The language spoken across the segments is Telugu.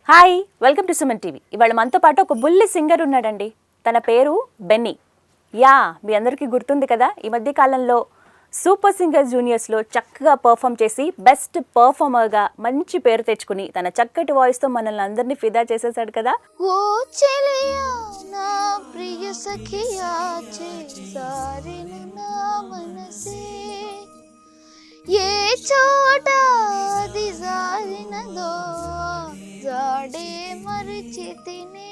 Hi, welcome to Suman TV. ఇవాళ మనతో పాటు ఒక బుల్లి సింగర్ ఉన్నాడండి. తన పేరు బెన్నీ. మీ అందరికీ గుర్తుంది కదా, ఈ మధ్య కాలంలో సూపర్ సింగర్ జూనియర్స్లో చక్కగా పర్ఫామ్ చేసి బెస్ట్ పర్ఫార్మర్గా మంచి పేరు తెచ్చుకుని తన చక్కటి వాయిస్తో మనల్ని అందరినీ ఫిదా చేసేసాడు కదా. ఓ చెలియా నా ప్రియ సఖియా చేసారిన నా మనసే ఏ చోట అది జారినదో జాడే మరిచితినే.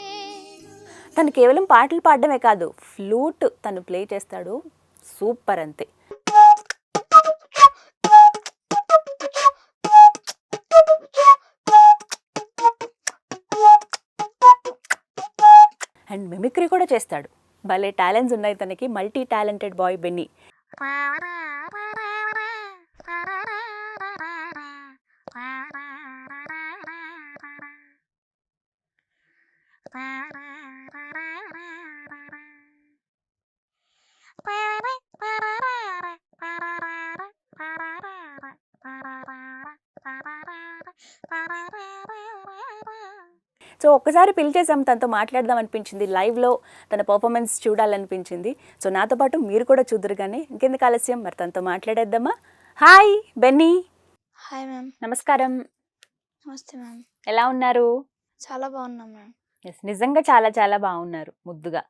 తను కేవలం పాటలు పాడడమే కాదు, ఫ్లూట్ తను ప్లే చేస్తాడు. సూపర్ అంతే. అండ్ మిమిక్రీ కూడా చేస్తాడు. భలే టాలెంట్స్ ఉన్నాయి తనకి. Multi talented boy Benny. So ఒక్కసారి పిలిచేసాం, తనతో మాట్లాడదాం అనిపించింది. లైవ్లో తన పర్ఫార్మెన్స్ చూడాలనిపించింది. సో నాతో పాటు మీరు కూడా చూద్దరు. కానీ ఇంకెందుకు ఆలస్యం, మరి తనతో మాట్లాడేద్దామా? Hi Benny. Hi ma'am. నమస్కారం. నమస్తే మ్యామ్. ఎలా ఉన్నారు? చాలా బాగున్నాం మ్యామ్. ఎస్, నిజంగా చాలా చాలా బాగున్నారు, ముద్దుగా.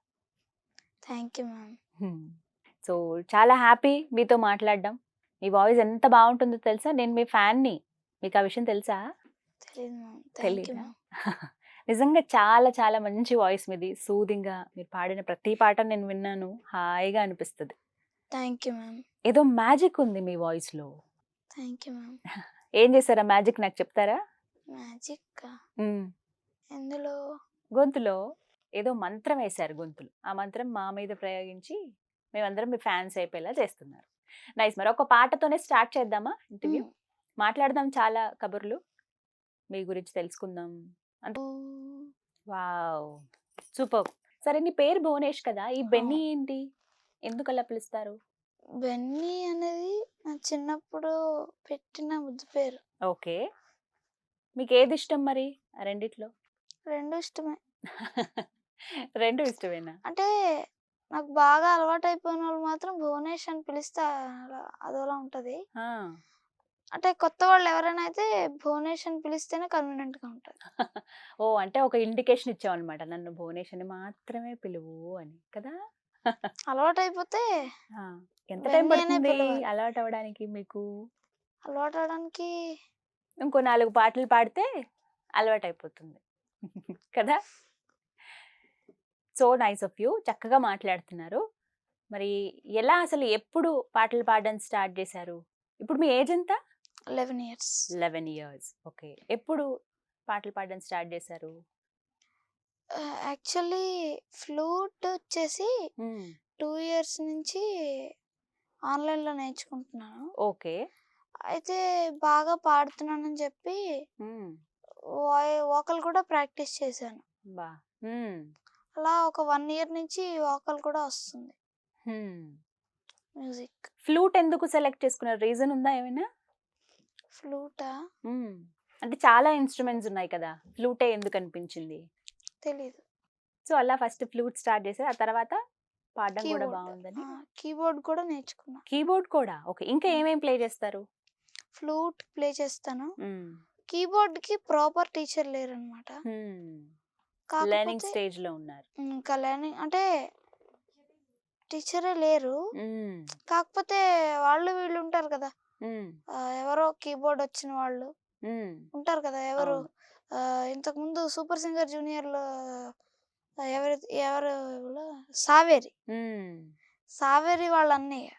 Thank you ma'am. సో చాలా హ్యాపీ మీతో మాట్లాడడం. మీ వాయిస్ ఎంత బాగుంటుందో తెలుసా, నేను మీ ఫ్యాన్ని. మీకు ఆ విషయం తెలుసా? తెలియదు మ్యామ్. థ్యాంక్ యూ తెలీదా? మ్యామ్. నిజంగా చాలా చాలా మంచి వాయిస్ మీది. సూదింగ్గా మీరు పాడిన ప్రతి పాట నేను విన్నాను, హాయిగా అనిపిస్తుంది. Thank you ma'am. ఏదో మ్యాజిక్ ఉంది మీ వాయిస్లో. Thank you ma'am. ఏం చేశారా మ్యాజిక్, నాకు చెప్తారా? మ్యాజిక్ మ్మ్. ఎందులో? గొంతులో ఏదో మంత్రం వేశారు. గొంతులు ఆ మంత్రం మా మీద ప్రయోగించి మేమందరం మీ ఫ్యాన్స్ అయిపోయేలా చేస్తున్నారు. నైస్. మరి ఒక పాటతోనే స్టార్ట్ చేద్దామా ఇంటర్వ్యూ? మాట్లాడదాం, చాలా కబుర్లు మీ గురించి తెలుసుకుందాం. Wow, super. సరే, నీ పేరు భువనేష్ కదా, ఈ బెన్నీ ఏంటి, ఎందుకు అలా పిలుస్తారు? బెన్నీ అనేది నా చిన్నప్పుడు పెట్టిన ముద్దు పేరు. ఓకే, మీకు ఏది ఇష్టం మరి ఆ రెండిట్లో? రెండు ఇష్టమే. రెండు ఇష్టమేనా? అంటే నాకు బాగా అలవాటు అయిపోయిన వాళ్ళు మాత్రం భువనేష్ అని పిలిస్తే అదోలా ఉంటది. ఆ. అంటే కొత్త వాళ్ళు ఎవరైనా అయితే భువనేష్ అని పిలిస్తేనే కన్వీనియంట్ గా ఉంటది. ఓ, అంటే ఒక ఇండికేషన్ ఇచ్చావు అనమాట, నన్ను భువనేష్ అని మాత్రమే పిలువు అని కదా. అలవాటు అయిపోతే ఆ, ఎంత టైం బెన్నీ అనే పడుతుంది పిలవాలి. అలవాటు అవ్వడానికి మీకు? అలవాటు అవడానికి ఇంకో 4 పాటలు పాడితే అలవాటు అయిపోతుంది కదా. సో నైస్ ఆఫ్ యూ, చక్కగా మాట్లాడుతున్నారు. మరి ఎలా, అసలు ఎప్పుడు పాటలు పాడడం స్టార్ట్ చేశారు? ఇప్పుడు మీ ఏజ్ ఎంత? 11 years. 11 years. ఓకే, ఎప్పుడు పాటలు పాడడం స్టార్ట్ చేశారు? యాక్చువల్లీ ఫ్లూట్ వచ్చేసి 2 years నుంచి ఆన్లైన్లో నేర్చుకుంటున్నాను. ఓకే. అయితే బాగా పాడుతున్నానని చెప్పి వోకల్ కూడా ప్రాక్టీస్ చేశాను. బా. అలా ఒక 1 year నుంచి వోకల్ కూడా వస్తుంది. మ్యూజిక్. ఫ్లూట్ ఎందుకు సెలెక్ట్ చేసుకున్నారు, రీజన్ ఉందా ఏమైనా? ఫ్లూటా? అంటే చాలా ఇన్స్ట్రుమెంట్స్ ఉన్నాయి కదా, ఫ్లూటే ఎందుకు అనిపించింది? తెలీదు. సో అలా ఫస్ట్ ఫ్లూట్ స్టార్ట్ చేశారు, ఆ తర్వాత పాడడం కూడా బాగుందని కీబోర్డ్ కూడా నేర్చుకున్నా. కీబోర్డ్ కూడా. ఓకే, ఇంకా ఏమేం ప్లే చేస్తారు? ఫ్లూట్ ప్లే చేస్తాను. కీబోర్డ్ కి ప్రాపర్ టీచర్ లేరనమాట. లెర్నింగ్ స్టేజ్ లో ఉన్నారు. ఇంకా లెర్నింగ్ అంటే టీచరే లేరు. కాకపోతే వాళ్ళు వీళ్ళు ఉంటారు కదా, ఎవరో కీబోర్డ్ వచ్చిన వాళ్ళు ఉంటారు కదా, ఎవరు ఇంతకు ముందు సూపర్ సింగర్ జూనియర్ లో ఎవరు ఎవరు సావేరి సావేరి వాళ్ళ అన్నయ్య.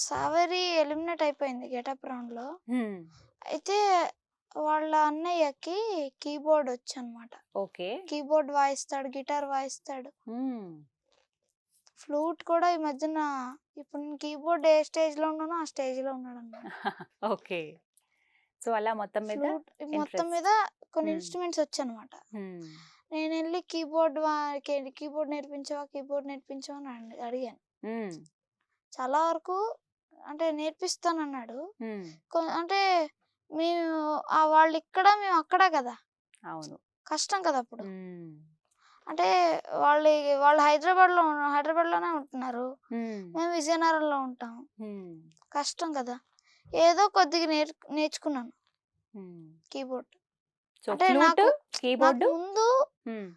సావేరి ఎలిమినేట్ అయిపోయింది గెటప్ రౌండ్ లో. అయితే వాళ్ళ అన్నయ్యకి కీబోర్డ్ వచ్చు అనమాట. ఓకే, కీబోర్డ్ వాయిస్తాడు, గిటార్ వాయిస్తాడు. ఫ్లూట్ కూడా ఈ మధ్యన ఇప్పుడు నేను కీబోర్డ్ ఏ స్టేజ్ లో ఉన్నానో ఆ స్టేజ్ లో ఉన్నాడు అన్నమాట. ఓకే. సో అలా మొత్తం మీద మొత్తం మీద కొన్ని ఇన్స్ట్రుమెంట్స్ వచ్చు అనమాట. నేను వెళ్ళి కీబోర్డ్ నేర్పించవా అని అడిగాను. చాలా వరకు అంటే నేర్పిస్తానన్నాడు. అంటే మేము వాళ్ళు ఇక్కడ మేము అక్కడ కదా, అవును. కష్టం కదా అప్పుడు. హ్మ్. అంటే వాళ్ళు హైదరాబాద్లోనే ఉంటున్నారు, హ్మ్. మేము విజయనగరంలో ఉంటాం, హ్మ్. కష్టం కదా. ఏదో కొద్దిగా నేర్చుకున్నాను హ్మ్. కీబోర్డ్. సో అంటే ఫ్లూట్, నాకు కీబోర్డ్. ముందు హ్మ్.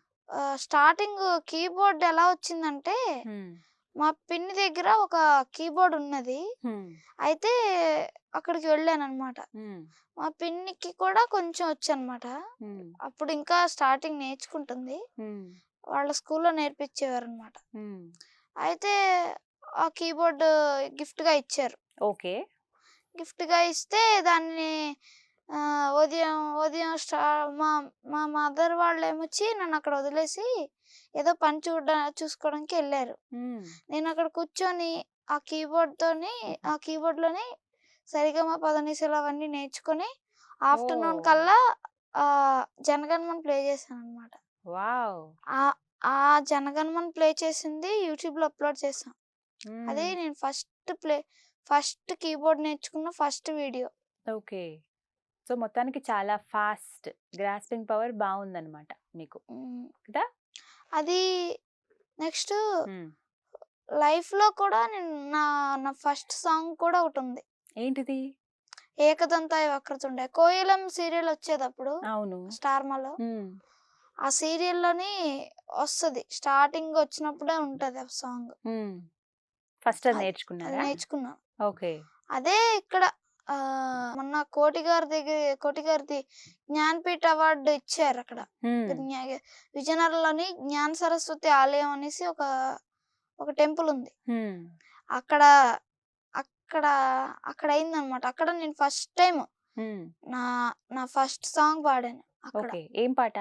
స్టార్టింగ్ కీబోర్డ్ ఎలా వచ్చిందంటే, హ్మ్. మా పిన్ని దగ్గర ఒక కీబోర్డ్ ఉన్నది. హ్మ్. అయితే అక్కడికి వెళ్ళానన్నమాట. హ్మ్. మా పిన్నికి కూడా కొంచెం వచ్చనమాట. హ్మ్. అప్పుడు ఇంకా స్టార్టింగ్ నేర్చుకుంటుంది. హ్మ్. వాళ్ళ స్కూల్లో నేర్పించేవారనమాట. హ్మ్. అయితే ఆ కీబోర్డ్ గిఫ్ట్‌గా ఇచ్చారు. ఓకే. గిఫ్ట్‌గా ఇస్తే దాన్ని ఉదయం ఉదయం మా మా మదర్ వాళ్ళేమొచ్చి నన్నక్కడ వదిలేసి ఏదో పని చూసుకోవడానికి ఎళ్లారు. హ్మ్. నేనక్కడ కూర్చొని ఆ కీబోర్డ్‌లోని సరిగమ పదనిసలు అవన్నీ నేర్చుకొని ఆఫ్టర్‌నూన్ ఓహ్! కల్లా 'జనగణమన' ప్లే చేశాననమాట. వావ్! ఆ ఆ 'జనగణమన' ప్లే చేసింది యూట్యూబ్‌లో అప్‌లోడ్ చేశాం. అదే హ్మ్. నేను ఫస్ట్ కీబోర్డ్ నేర్చుకున్న ఫస్ట్ వీడియో. ఓకే. సో మొత్తానికి చాలా ఫాస్ట్ గ్రాస్పింగ్ పవర్ బావుందన్నమాట మీకు. హ్మ్. కదా? అది నెక్స్ట్ హ్మ్. లైఫ్‌లో కూడా నా ఫస్ట్ సాంగ్ కూడా ఒకటుంది. ఏంటిది? 'ఏకదంతాయ వక్రతుండ' కోయిలం సీరియల్ వచ్చేదప్పుడు అవును. స్టార్మాలో. హ్మ్. ఆ సీరియల్‌లోని వస్తది. స్టార్టింగ్ వచ్చినప్పుడే ఉంటది ఆ సాంగ్. హ్మ్. ఫస్ట్ అది అది అది నేర్చుకున్నారా? నేర్చుకున్నా. ఓకే. అదే ఇక్కడ మొన్న కోటి గారిది జ్ఞానపీఠ అవార్డ్ ఇచ్చారక్కడ. హ్మ్. జ్ఞా విజయనగరంలోని జ్ఞాన సరస్వతి ఆలయం అనేసి ఒక టెంపుల్ ఉంది. హ్మ్. అక్కడ అక్కడ అక్కడయిందనమాట. అక్కడ నేను ఫస్ట్ టైమ్ హ్మ్. నా నా ఫస్ట్ సాంగ్ పాడాను అక్కడ. ఓకే. ఏం పాట?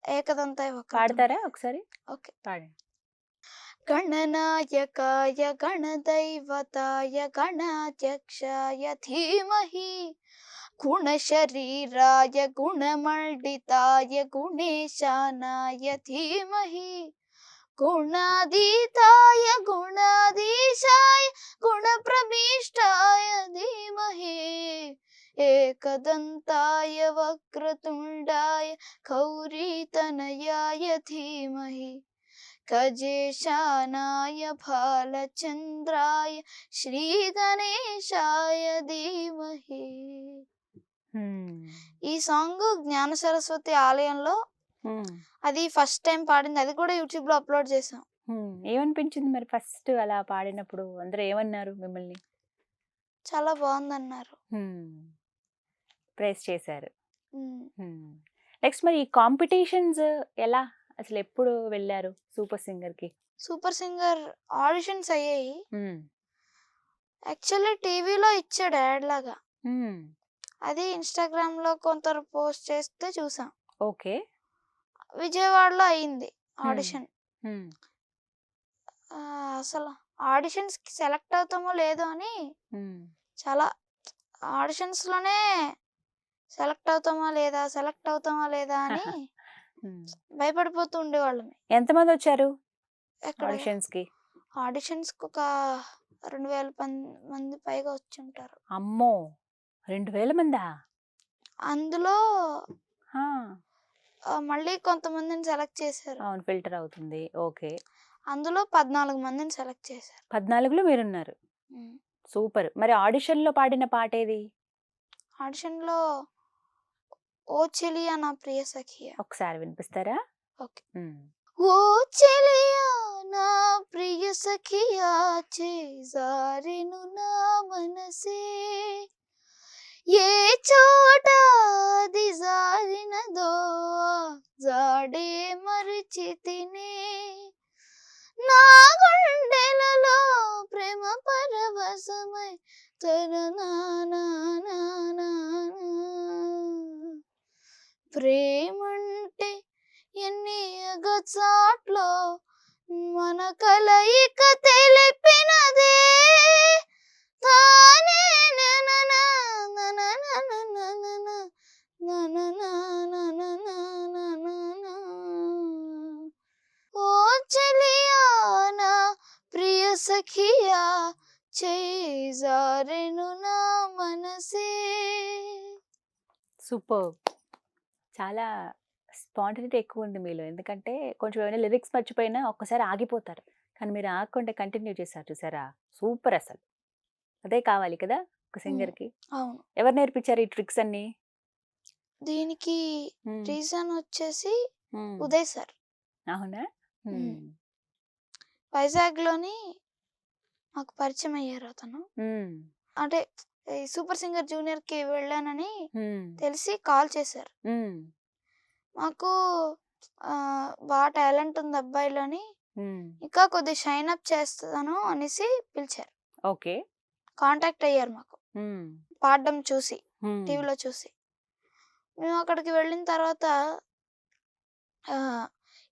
'ఏకదంతాయ వక్రతుండ'. పాడతారా ఒకసారి? ఓకే. పాడండి. గణనాయకాయ గణदैवताय गणाध्यक्षाय धीमहि गुणशरीराय गुणमण्डिताय गुणेशानाय धीमहि गुणातीताय गुणाधीशाय गुणप्रविष्टाय धीमहि एकदन्ताय वक्रतुण्डाय गौरीतनयाय धीमहि गजेशानाय भालचन्द्राय శ్రీగణేశాయ ధీమహి. హ్మ్. ఈ సాంగ్ జ్ఞాన సరస్వతి ఆలయంలో హ్మ్. అది ఫస్ట్ టైం పాడింది. అది కూడా యూట్యూబ్‌లో అప్‌లోడ్ చేశాం. హ్మ్. ఏమనిపించింది మరి ఫస్ట్ అలా పాడినప్పుడు? అందరూ ఏమన్నారు మిమ్మల్ని? చాలా బావుందన్నారు. హ్మ్. ప్రైజ్ చేశారు. హ్మ్. హ్మ్. నెక్స్ట్ మరి ఈ కాంపిటీషన్స్ ఎలా? అసలెప్పుడు వెళ్లారు 'సూపర్ సింగర్‌కి'? సూపర్ సింగర్ ఆడిషన్స్ అయ్యాయి. హ్మ్. యాక్చువల్లీ టీవీలో ఇచ్చాడు యాడ్ లాగా. హ్మ్. అది ఇన్‌స్టాగ్రామ్‌లో కొందరు పోస్ట్ చేస్తే చూసాం. ఓకే. విజయవాడలో అయింది హ్మ్. ఆడిషన్. హ్మ్. అసలు ఆడిషన్స్‌కి సెలెక్ట్ అవుతామో లేదో అని హ్మ్. చాలా ఆడిషన్స్‌లోనే సెలెక్ట్ అవుతామా లేదా అని హ్మ్. భయపడిపోతూ ఉండేవాళ్ళమే. ఎంతమందొచ్చారు ఎక్కడ ఆడిషన్స్‌కి? ఆడిషన్స్‌కి ఒక 2000 మంది పైగా వచ్చుంటారు. అమ్మో! 2000 మందా? అందులో ఆ! మళ్ళీ కొంతమందిని సెలెక్ట్ చేశారు. అవును. ఫిల్టర్ అవుతుంది. ఓకే. అందులో 14 మందిని సెలెక్ట్ చేశారు. 14లో మీరున్నారు. హ్మ్. సూపర్. మరి ఆడిషన్‌లో పాడిన పాటేది? ఆడిషన్‌లో 'ఓ చెలియా నా ప్రియ సఖియా'. ఒకసారి వినిపిస్తారా? ఓకే. హ్మ్. ఓ చెలియా నా ప్రియ సఖియా చేజారెను నా మనసే ఏ చోట అది జారినదో జాడే మరిచితినే నా గుండెలలో ప్రేమ పరవశమై ప్రేమంటే ఎన్ని అగచాట్లో మన కలయిక తెలిపినదే తానే నననా ననననననన ననననననననన. ఓ చెలియా నా ప్రియ సఖియా చేజారెను నా మనసే. సూపర్. చాలా స్పాంటనిటీ ఎక్కువ ఉంది మీలో. ఎందుకంటే కొంచెం ఏమైనా లిరిక్స్ మర్చిపోయినా ఒక్కసారి ఆగిపోతారు. కానీ మీరు ఆగకుండా కంటిన్యూ చేశారు చూసారా? సూపర్ అసలు. అదే కావాలి కదా ఒక సింగర్‌కి. అవును. ఎవరు నేర్పించారు ఈ ట్రిక్స్ అన్నీ? దీనికి హ్మ్. రీజన్ వచ్చేసి హ్మ్. ఉదయ్ సార్. అవునా? హ్మ్. హ్మ్. వైజాగ్‌లోని మాకు పరిచయం అయ్యారు అతను. హ్మ్. అంటే ఈ సూపర్ సింగర్ జూనియర్‌కి వెళ్ళానని హ్మ్. తెలిసి కాల్ చేశారు. హ్మ్. మాకు బాగా టాలెంట్ ఉంది అబ్బాయిలో అని, హ్మ్. ఇంకా కొద్దిగా షైన్ అప్ చేస్తాను అనేసి పిలిచారు. ఓకే. కాంటాక్ట్ అయ్యారు మాకు. హ్మ్. పాడడం చూసి, హ్మ్. టీవీలో చూసి. మేము అక్కడికి వెళ్ళిన తర్వాత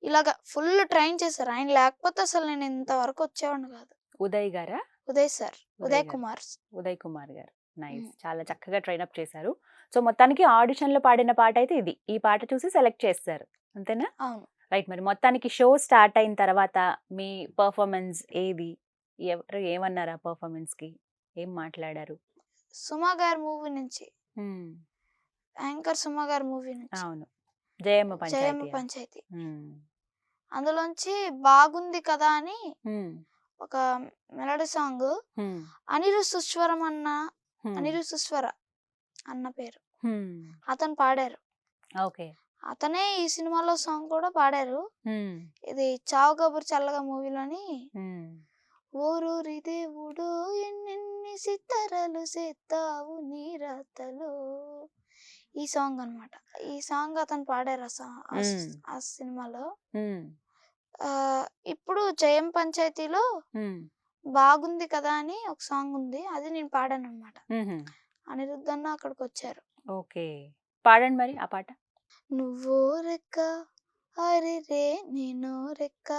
ఇలాగ ఫుల్ ట్రైన్ చేశారు. ఆయన లేకపోతే అసలు నేను ఇంతవరకు వచ్చేవాడిని కాదు. ఉదయ్ గారా? ఉదయ్ సార్. ఉదయ్ ఉదయ్ గారు. కుమార్. ఉదయ్ కుమార్ గారు. నైస్. హ్మ్. చాలా చక్కగా ట్రైన్ అప్ చేశారు. సో, మొత్తానికి ఆడిషన్‌లో పాడిన పాటైతే ఇది. ఈ పాట చూసి సెలెక్ట్ చేస్తారు. అంతేనా? అవును. రైట్. మరి మొత్తానికి షో స్టార్ట్ అయిన తర్వాత మీ పెర్ఫార్మన్స్ ఏది? ఎవరు ఏమన్నారు ఆ పెర్ఫార్మన్స్‌కి? ఏం మాట్లాడారు? సుమ గారి మూవీ నుంచి. హ్మ్. యాంకర్ సుమ గారి మూవీ నుంచి. అవును. జయమ్మ జయమ్మ పంచాయతీయా? పంచాయతీ. హ్మ్. అందులోంచి బాగుంది కదా అని హ్మ్. ఒక మెలోడీ సాంగ్ హ్మ్. అనిరు సుస్వరం అన్న హ్మ్. అనిరు సుస్వర అన్న పేరు. హ్మ్. అతను పాడారు. ఓకే. అతనే ఈ సినిమాలో సాంగ్ కూడా పాడారు. హ్మ్. ఇది 'చావు కబురు చల్లగా' మూవీలోని హ్మ్. ఓరూరి దేవుడో ఎన్నెన్ని సితారాలు సేత్తావు నీ రాతలో, ఈ సాంగ్ అన్నమాట. ఈ సాంగ్ అతను పాడారు హ్మ్. ఆ సినిమాలో. హ్మ్. ఇప్పుడు 'జయం పంచాయతీలో' హ్మ్. బాగుంది కదా అని ఒక సాంగ్ ఉంది. అది నేను పాడానన్నమాట. హుహు. అనిరుద్ధ్ అన్న అక్కడికొచ్చారు. ఓకే. పాడండి మరి ఆ పాట. నువ్వో రెక్క అరెరే నేనో రెక్క,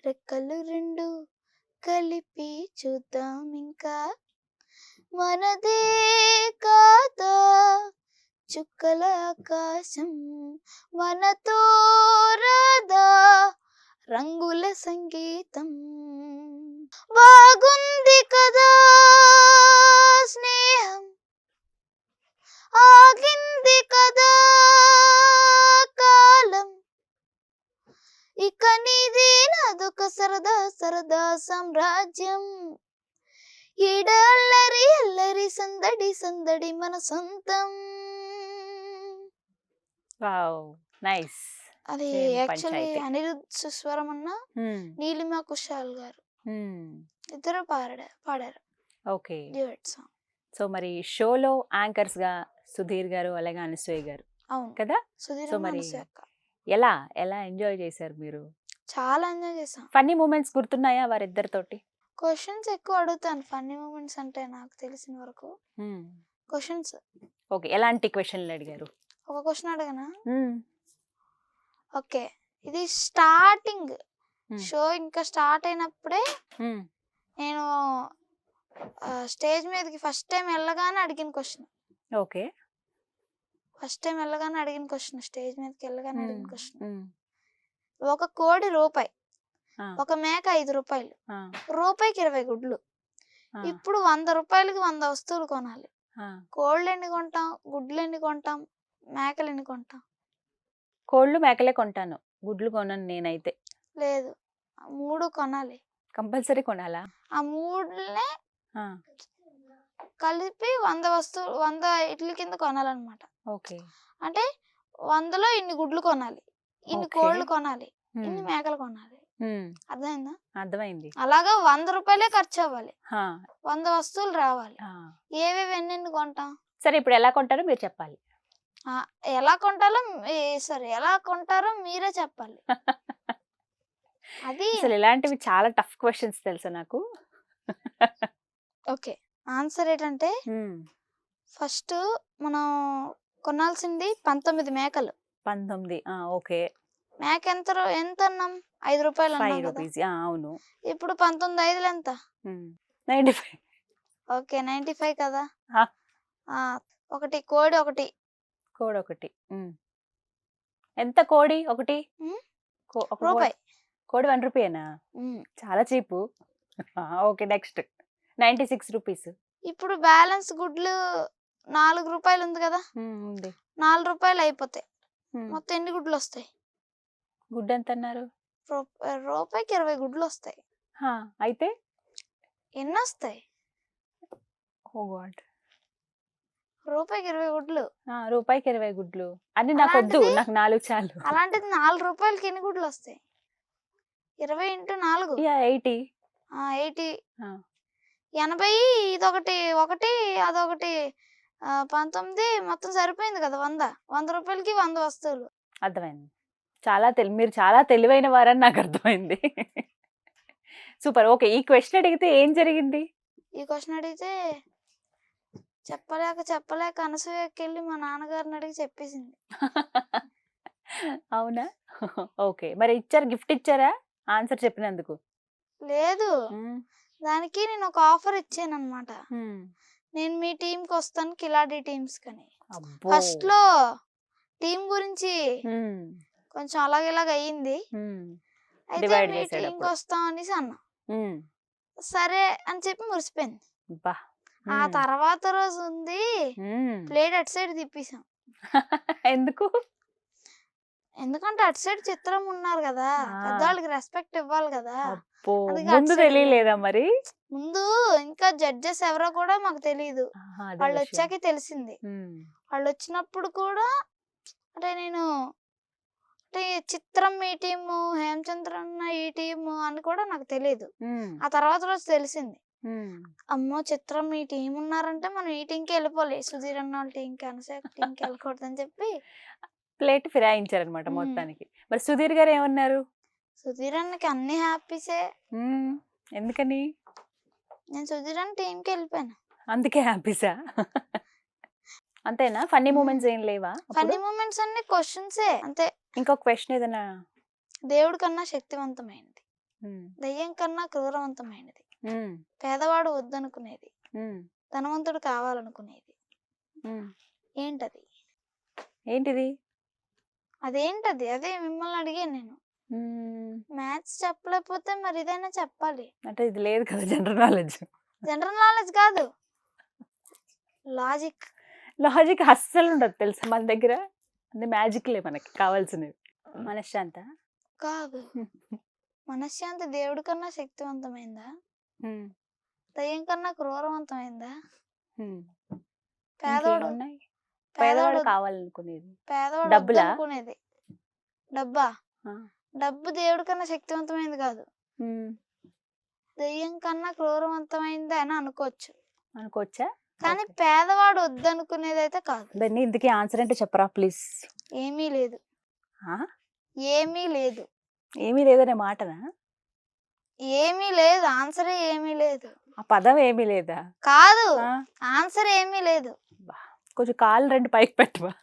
రెక్కలు రెండు కలిపి చూద్దాం ఇంకా, మనదే కాదా చుక్కల ఆకాశం, మనతో రాదా రంగుల సంగీతం, బాగుంది కదా స్నేహం, ఆగింది కదా కాలం, ఇక నీది నాదొక సరదా సరదా సామ్రాజ్యం, ఈడ అల్లరి అల్లరి సందడి సందడి మన సొంతం. వావ్! నైస్. అది జయమ్మ యాక్చువల్లీ పంచాయతీ. అనిరుద్ సుస్వరం అన్న హ్మ్. నీలిమా కుషాల్ గారు హ్మ్. ఇద్దరు పాడారు ఓకే. Duet song. సో, మరి షోలో యాంకర్స్‌గా సుధీర్ గారు, అలాగే అనసూయ గారు అవును. కదా? సుధీర్ సో, అన్న మరి అనసూయ అక్క. ఎలా? ఎలా ఎంజాయ్ చేశారు మీరు? చాలా ఎంజాయ్ చేసాం. ఫన్నీ మూమెంట్స్ గుర్తున్నాయా వారిద్దరితోటి? క్వశ్చన్స్ ఎక్కువ అడుగుతాను ఫన్నీ మూమెంట్స్ అంటే నాకు తెలిసిన వరకు. హ్మ్. Questions okay. ఎలాంటి క్వెషన్‌లు అడిగారు? ఒక క్వశ్చన్ అడగనా? హ్మ్. ఓకే. ఇది స్టార్టింగ్ హ్మ్. షో ఇంకా స్టార్ట్ అయినప్పుడే హ్మ్. నేను స్టేజ్ మీదకి ఫస్ట్ టైం వెళ్ళగానే అడిగిన క్వశ్చన్. ఓకే. ఫస్ట్ టైం వెళ్ళగానే అడిగిన క్వశ్చన్. స్టేజ్ మీదకి వెళ్ళగానే హ్మ్. అడిగిన క్వశ్చన్. హ్మ్. ఒక కోడి రూపాయి, ఆ! ఒక మేక 5 రూపాయలు, ఆ! రూపాయికి 20 గుడ్లు. ఆ! ఇప్పుడు 100 రూపాయలకి 100 వస్తువులు కొనాలి. ఆ! కోళ్ళు ఎన్ని కొంటాం? గుడ్లు ఎన్ని కొంటాం? మేకలు ఎన్ని కొంటాం? కోళ్ళు, మేకలే కొంటాను. గుడ్లు కొనను నేనైతే. లేదు. 3 కొనాలి. కంపల్సరీ కొనాలా? ఆ 3నే ఆ! కలిపి 100 ఇట్ల కింద కొనాలన్నమాట. ఓకే. అంటే 100లో ఇన్ని గుడ్లు కొనాలి. ఇన్ని ఓకే. కోళ్ళు కొనాలి. హ్మ్. ఇన్ని మేకలు కొనాలి. హ్మ్. అర్థమైందా? అర్థమైంది. అలాగా 100 రూపాయలే ఖర్చవ్వాలి. ఆ! 100 వస్తువులు రావాలి. ఆ! ఏవేవి ఎన్నెన్ని కొంటాం? సరే ఇప్పుడు ఎలా కొంటారో మీరు చెప్పాలి. ఆ! ఎలా కొంటాలో ఎలా కొంటారో మీరే చెప్పాలి. అది అసలు ఇలాంటివి చాలా టఫ్ క్వెషన్స్ తెలుసా నాకు. ఓకే. ఆన్సర్ ఏంటంటే హ్మ్. ఫస్ట్ మనం కొనాల్సింది 19 మేకలు. 19. ఆ! ఓకే. మేక ఎంతన్నాం? 5 రూపాయలు 5 అన్నాం కదా! రూపీస్. ఆ! అవును. ఇప్పుడు 19 ఐదులు ఎంత? హ్మ్. 95. ఓకే. 95 కదా! ఆ! ఆ! ఒకటి కోడి ఒకటి. కోడొకటి. హ్మ్. ఎంత కోడి ఒకటి? హ్మ్. ఒక రూపాయి. కోడి 1 రూపీయేనా? హ్మ్. చాలా చీపు. ఆ! ఓకే. Next 96 rupees. ఇప్పుడు బ్యాలెన్స్ గుడ్లు రూపాయలు ఉంది కదా, ఉంది. 4 రూపాయలు అయిపోతాయి. ఉమ్. మొత్తం ఎన్ని గుడ్లు వస్తాయి? గుడ్ ఎంత అన్నారు? రూపాయికి 20 గుడ్లు వస్తాయి. హా, అయితే ఎన్ని వస్తాయి? ఓ గాడ్, రూపాయికి 20 గుడ్లు. రూపాయికి 20 గుడ్లు అని నాకు వద్దు, అలాంటిది- నాకు 4 చాలు. అలాంటిది 4 రూపాయలకి ఎన్ని గుడ్లు వస్తాయి? 20 × 4 80. 80. ఆ. 80 ఇదొకటి ఒకటి అదొకటి 19 మొత్తం సరిపోయింది కదా 100 రూపాయలకి 100 వస్తువులు. అర్థమైంది. మీరు చాలా తెలివైన వారని నాకు అర్థమైంది. సూపర్. ఓకే, ఈ క్వశ్చన్ అడిగితే ఏం జరిగింది? ఈ క్వశ్చన్ అడిగితే చెప్పలేక అనసూయకి వెళ్ళి మా నాన్నగారిని అడిగి చెప్పేసింది. అవునా? ఓకే, మరి గిఫ్ట్ ఇచ్చారా ఆన్సర్ చెప్పినందుకు? లేదు, దానికి నేను ఒక ఆఫర్ ఇచ్చాను అనమాట. నేను మీ టీమ్ కి వస్తాను, కిలాడి టీమ్స్ కని. ఫస్ట్ లో టీం గురించి కొంచెం అలాగేలాగ అయ్యింది. అయితే Divide మీ చేసాడు టీంకి అప్పుడు. వస్తాం అనేసి అన్నా. సరే అని చెప్పి మురిసిపోయింది. ఆ తర్వాత రోజు ఉంది ప్లేట్ అటు సైడ్ తిప్పేసాం. ఎందుకు? ఎందుకంటే అటు సైడ్ చిత్రం ఉన్నారు కదా, పెద్దవాళ్ళకి రెస్పెక్ట్ ఇవ్వాలి కదా. అందుకే ముందు అటు side తెలియలేదా మరి? ముందు ఇంకా జడ్జెస్ ఎవరో కూడా మాకు తెలియదు, వాళ్ళు వచ్చాకే తెలిసింది. వాళ్ళు వచ్చినప్పుడు కూడా అంటే నేను అంటే చిత్రం ఈ టీము, హేమచంద్రన్న ఈ టీము అని కూడా నాకు తెలియదు. ఆ తర్వాత రోజు తెలిసింది, అమ్మో చిత్రం ఈ టీం ఉన్నారంటే మనం ఈ టీంకి వెళ్ళిపోలే, సుధీర్ అన్న వాళ్ళ టీంకి, అనసూయ టీంకి వెళ్ళకూడదని చెప్పి ప్లేట్ ఫిరాయించారనమాట మొత్తానికి. మరి సుధీర్ గారు ఏమన్నారు? సుధీర్ అన్నకి అన్ని హ్యాపీసే. ఎందుకని? నేను సుధీర్ అన్న టీంకి వెళ్ళిపోయాను, అందుకే హ్యాపీసా? అంతేనా? ఫన్నీ మూమెంట్స్ ఏం లేవా? ఫన్నీ మూమెంట్స్ అన్ని క్వశ్చన్సే అంతే. ఇంకొక క్వశ్చన్ ఏదైనా? దేవుడి కన్నా శక్తివంతమైనది, దయ్యం కన్నా క్రూరవంతమైనది, పేదవాడు వద్దనుకునేది, ధనవంతుడు కావాలనుకునేది ఏంటది? ఏంటిది? అదేంటది? అదే మిమ్మల్ని అడిగాను నేను. మ్యాథ్స్ చెప్పలేకపోతే మరి ఇదైనా చెప్పాలి. అంటే ఇది లేదు కదా జనరల్ నాలెడ్జ్. జనరల్ నాలెడ్జ్ కాదు, లాజిక్. లాజిక్ అస్సలు ఉండదు తెలుసా మన దగ్గర. అన్ని మ్యాజిక్లే మనకి కావాల్సినవి. మనశ్శాంత కాదు, మనశ్శాంతి దేవుడి కన్నా శక్తివంతమైందా, దయ్యం కన్నా క్రూరవంతమైందా, పేదవాడు పేదవాడు కావాలనుకునేది, పేదవాడు డబ్బులా? అనుకునేది డబ్బా. డబ్బు దేవుడి కన్నా శక్తివంతమైంది కాదు, దయ్యం కన్నా క్రూరవంతమైంది అని అనుకోవచ్చా? కానీ పేదవాడు వద్దనుకునేది అయితే కాదు. దాన్ని ఇందుకే ఆన్సర్ అంటే చెప్పరా ప్లీజ్. ఏమీ లేదు. ఏమీ లేదు. ఏమీ లేదనే మాటనా? ఏమీ లేదు, ఆన్సర్ ఏమీ లేదు. ఆ పదం ఏమీ లేదా? కాదు, ఆన్సర్ ఏమీ లేదు. కొంచెం కాళ్ళు 2 పైకి పెట్టవా?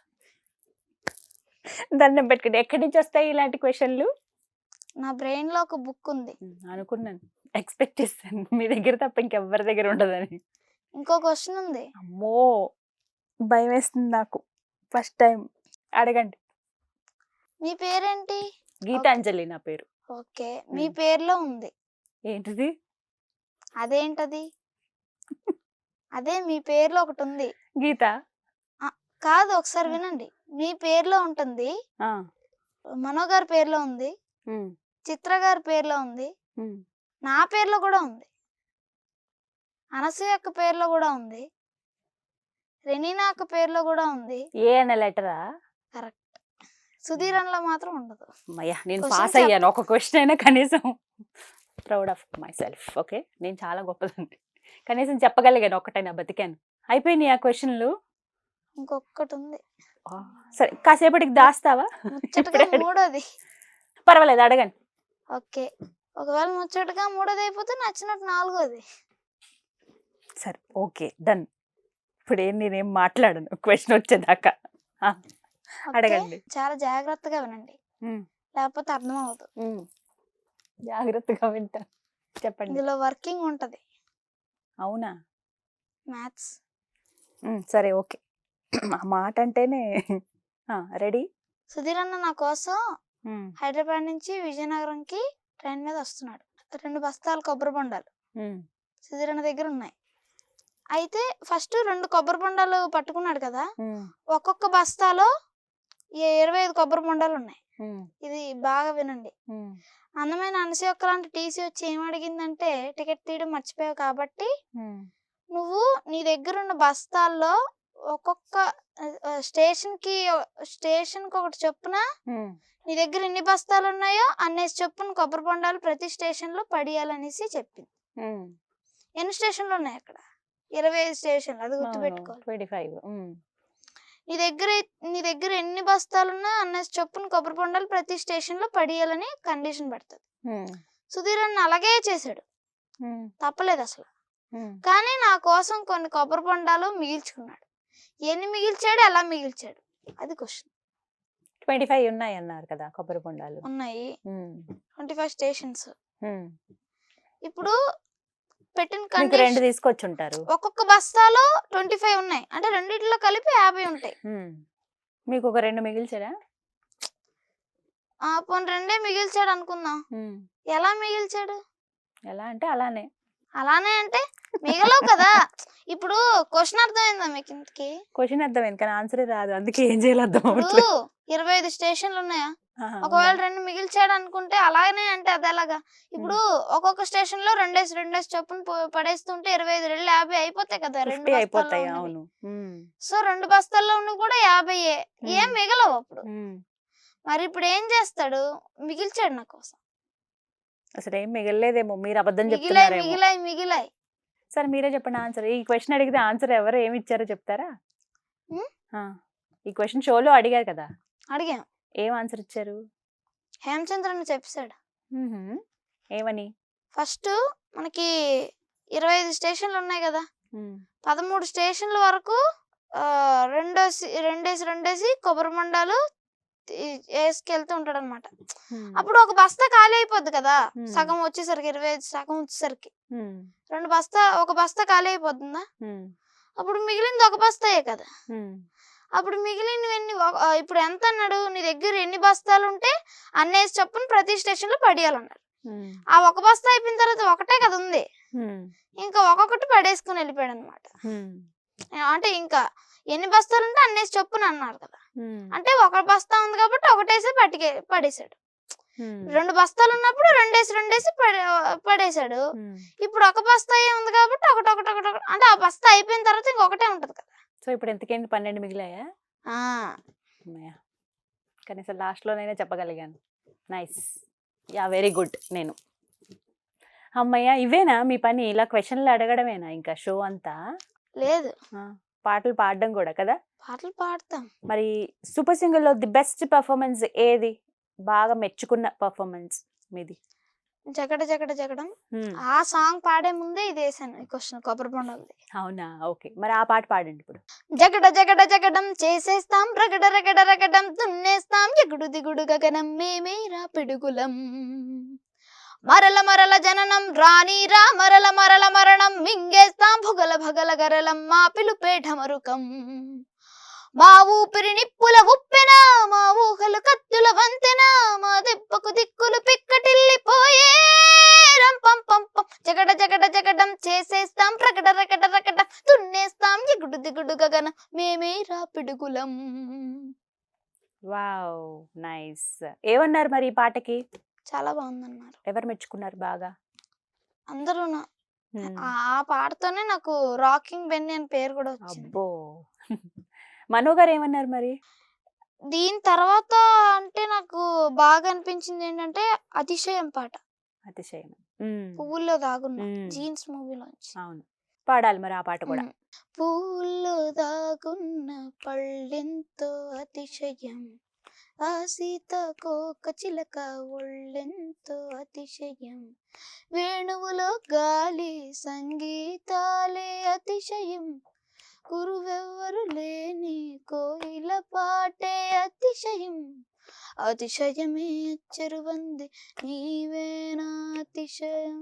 దండం పెట్టుకుంటే ఎక్కడి నుంచి వస్తాయి ఇలాంటి క్వశ్చన్లు? నా బ్రెయిన్ లో ఒక బుక్ ఉంది. అనుకున్నాను, ఎక్స్పెక్ట్ చేస్తాను మీ దగ్గర తప్ప ఇంకెవ్వరి దగ్గర ఉండదని. ఇంకో క్వశ్చన్ ఉంది. అమ్మో, భయం వేస్తుంది నాకు. First time. అడగండి. మీ పేరేంటి? గీతాంజలి నా పేరు. ఓకే, మీ పేరులో ఉంది. ఏంటిది? అదేంటది? అదే మీ పేరులో ఒకటి ఉంది. గీత కాదు, ఒకసారి వినండి. మీ పేరులో ఉంటుంది, మనో గారి పేరులో ఉంది, చిత్ర గారి పేరులో ఉంది, నా పేరులో కూడా ఉంది, అనసూయ అక్క పేరులో కూడా ఉంది, రెనీనా అక్క పేరులో కూడా ఉంది. ఏ అన్న లెటరా? కరెక్ట్. సుధీర్ అన్నలో మాత్రం ఉండదు. అయ్యా, నేను పాస్ అయ్యాను ఒక క్వశ్చన్ అయినా కనీసం. Proud of my self. Okay, నేను చాలా గొప్పదండి, కనీసం చెప్పగలిగాను, ఒక్కటైనా బతికాను. అయిపోయినాయి ఆ క్వశ్చన్లు. ఇంకొకటి ఉంది. సరే, కాసేపటికి దాస్తావా? మూడోది. పర్వాలేదు, అడగండి. ఓకే, ఒకవేళ ముచ్చటగా మూడోది అయిపోతే నచ్చినట్టు నాలుగోది. సరే, ఓకే, డన్. ఇప్పుడు నేనేం మాట్లాడను క్వశ్చన్ వచ్చేదాకా. అడగండి. చాలా జాగ్రత్తగా వినండి, లేకపోతే అర్థం అవ్వదు. జాగ్రత్తగా వింటా, చెప్పండి. ఇందులో వర్కింగ్ ఉంటది. అవునా? మ్యాథ్స్. సరే, ఓకే. ఆ మాట అంటేనే రెడీ. సుధీర్ అన్న నా కోసం హైదరాబాద్ నుంచి విజయనగరంకి ట్రైన్ మీద వస్తున్నాడు. 2 బస్తాలు కొబ్బరి బొండాలు సుధీర్ అన్న దగ్గర ఉన్నాయి. అయితే ఫస్ట్ 2 కొబ్బరి బొండాలు పట్టుకున్నాడు కదా, ఒక్కొక్క బస్తాలో 25 కొబ్బరి బొండాలు ఉన్నాయి. ఇది బాగా వినండి. అందమైన అనసూయక్క లాంటి టీసీ వచ్చి ఏం అడిగిందంటే, టికెట్ తీయడం మర్చిపోయావు కాబట్టి నువ్వు నీ దగ్గర ఉన్న బస్తాల్లో ఒక్కొక్క స్టేషన్కి ఒకటి చొప్పున నీ దగ్గర ఎన్ని బస్తాలు ఉన్నాయో అన్నేసి చొప్పున కొబ్బరి బొండాలు ప్రతి స్టేషన్ లో పడియాలనేసి చెప్పింది. ఎన్ని స్టేషన్లు ఉన్నాయి అక్కడ? 25 స్టేషన్లు, అది గుర్తుపెట్టుకోవాలి. 25. నీ దగ్గర ఎన్ని బస్తాలున్నా అన్నేసి చొప్పున కొబ్బరి బొండాలు ప్రతి స్టేషన్ లో పడియాలని కండిషన్ పెడుతుంది. సుధీర్ అన్న అలాగే చేశాడు, తప్పలేదు అసలు. కానీ నా కోసం కొన్ని కొబ్బరి బొండాలు మిగిల్చుకున్నాడు. ఎన్ని మిగిల్చాడు, ఎలా మిగిల్చాడు, అది క్వశ్చన్. 25 ఉన్నాయి అన్నారు కదా కొబ్బరి బొండాలు. ఉన్నాయి 25 స్టేషన్స్. ఇప్పుడు పెట్టిన మీకు 2 తీసుకొచ్చి ఉంటారు. ఒక్కొక్క బస్తాలో 25 ఉన్నాయి అంటే రెండిట్లో కలిపి 50 ఉంటాయి. మీకు ఒక 2 మిగిల్చారా? పోనీ 2 మిగిల్చాడు అనుకుందాం. ఎలా మిగిల్చాడు? ఎలా అంటే అలానే అంటే మిగలవు కదా. ఇప్పుడు క్వశ్చన్ అర్థమైందా మీకు? ఇంతకి క్వశ్చన్ అర్థమైంది కానీ ఆన్సరే రాదు, అందుకే ఏం చేయాలి అర్థం ఇప్పుడు అవ్వట్లేదు. 25 స్టేషన్లు ఉన్నాయా, ఒకవేళ 2 మిగిల్చాడు అనుకుంటే అలాగనే అంటే అది ఎలాగా? ఇప్పుడు ఒక్కొక్క స్టేషన్ లో 2 చొప్పున పడేస్తుంటే 25 2 50 అయిపోతాయి కదా, 2 అయిపోతాయి. అవును. సో 2 బస్తాల్లో ఉన్న కూడా 50 ఏం మిగలవు అప్పుడు. మరి ఇప్పుడు ఏం చేస్తాడు? మిగిల్చాడు నా కోసం. అసలు ఏం మిగలలేదేమో, మీరు అబద్ధం చెప్తున్నారేమో. మిగిలాయి. సరే మీరే చెప్పండి ఆన్సర్. ఈ క్వశ్చన్ అడిగితే ఆన్సర్ ఎవరు ఏమి ఇచ్చారో చెప్తారా? ఈ క్వశ్చన్ షోలో అడిగారు కదా, అడిగాం. ఏం ఆన్సర్ ఇచ్చారు? హేమచంద్రన్ చెప్పాడు. ఏమని? ఫస్ట్ మనకి 25 స్టేషన్లు ఉన్నాయి కదా, 13 స్టేషన్ల వరకు రెండేసి కొబ్బరి బొండాలు వేసుకెళ్తూ ఉంటాడు అనమాట. అప్పుడు ఒక బస్తా ఖాళీ అయిపోద్ది కదా, సగం వచ్చేసరికి 25 సగం వచ్చేసరికి ఒక బస్తా ఖాళీ అయిపోతుందా? అప్పుడు మిగిలింది ఒక బస్తాయే కదా. అప్పుడు మిగిలినవన్నీ ఇప్పుడు ఎంత అన్నాడు? నీ దగ్గర ఎన్ని బస్తాలు ఉంటే అన్నేసి చొప్పున ప్రతి స్టేషన్ లో పడేయాలన్నాడు. ఆ ఒక బస్తా అయిపోయిన తర్వాత ఒకటే కదా ఉంది, ఇంకా ఒక్కొక్కటి పడేసుకుని వెళ్ళిపోయాడు అనమాట. అంటే ఇంకా ఎన్ని బస్తాలు ఉంటే అన్నేసి చొప్పున అన్నారు కదా, అంటే ఒక బస్తా ఉంది కాబట్టి ఒకటేసి పడేశాడు. 2 బస్తాలు ఉన్నప్పుడు రెండేసి పడేశాడు. ఇప్పుడు ఒక బస్తా ఉంది కాబట్టి ఒకటి అంటే ఆ బస్తా అయిపోయిన తర్వాత ఇంకొకటే ఉంటది కదా. సో ఇప్పుడు ఎంతకేంటి 12 మిగిలాయా? కనీసం లాస్ట్ లోనైనా చెప్పగలిగాను. Nice, yeah, very good. నేను అమ్మయ్య, ఇవేనా మీ పని? ఇలా క్వశ్చన్లు అడగడమేనా ఇంకా షో అంతా? లేదు, పాటలు పాడడం కూడా కదా. పాటలు పాడతాం. మరి సూపర్ సింగర్ లో ది బెస్ట్ పర్ఫార్మెన్స్ ఏది? బాగా మెచ్చుకున్న పర్ఫార్మెన్స్ మీది? జగడ జగడ జగడం. ఆ సాంగ్ పాడే ముందే ఇది వేసాను ఈ క్వశ్చన్, కొబ్బరి బొండాలది. అవునా? ఓకే, మరి ఆ పాట పాడండి ఇప్పుడు. జగడ జగడ జగడం చేసేస్తాం, రగడ రగడ రగడం దున్నేస్తాం, ఎగుడు దిగుడు గగనం మేమేరా పిడుగులం, మరల మరల జననం రానీరా, మరల మరల మరణం మింగేస్తాం, భుగల భగల గరలం మా పిలుపేట మరుకం, మా ఊపిరి నిప్పుల ఉప్పెన, మా ఊహలు కత్తుల వంతెన, మా దెబ్బకు దిక్కులు పిక్కటిల్లిపోయే రంపం పంపం, జగడ జగడ జగడం చేసేస్తాం, రగడ రగడ రగడ దున్నేస్తాం, ఎగుడు దిగుడు గగన మేమేరా పిడుగులం. Wow, nice. ఏమన్నారు మరి ఈ పాటకి? చాలా బాగుందన్నారు. ఎవరు మెచ్చుకున్నారు బాగా? అందరూ. ఆ పాటతోనే నాకు రాకింగ్ బెన్నీ అని పేరు కూడా వచ్చింది. అబ్బో, మనో గారు ఏమన్నారు మరి? దీని తర్వాత అంటే నాకు బాగా అనిపించింది ఏంటంటే అతిశయం పాట. అతిశయం, పువ్వుల్లో దాగున్న, జీన్స్ మూవీలోంచి. అవును, పాడాలి మరి ఆ పాట కూడా. పువ్వుల్లో దాగున్న పళ్ళెంతో అతిశయం, ఆ సీతాకోక చిలక ఒళ్ళెంతో అతిశయం, వేణువులో గాలి సంగీతాలే అతిశయం, గురువెవ్వరు లేని కోయిల పాటే అతిశయం, అతిశయమే చెరువంది నీవేనా అతిశయం,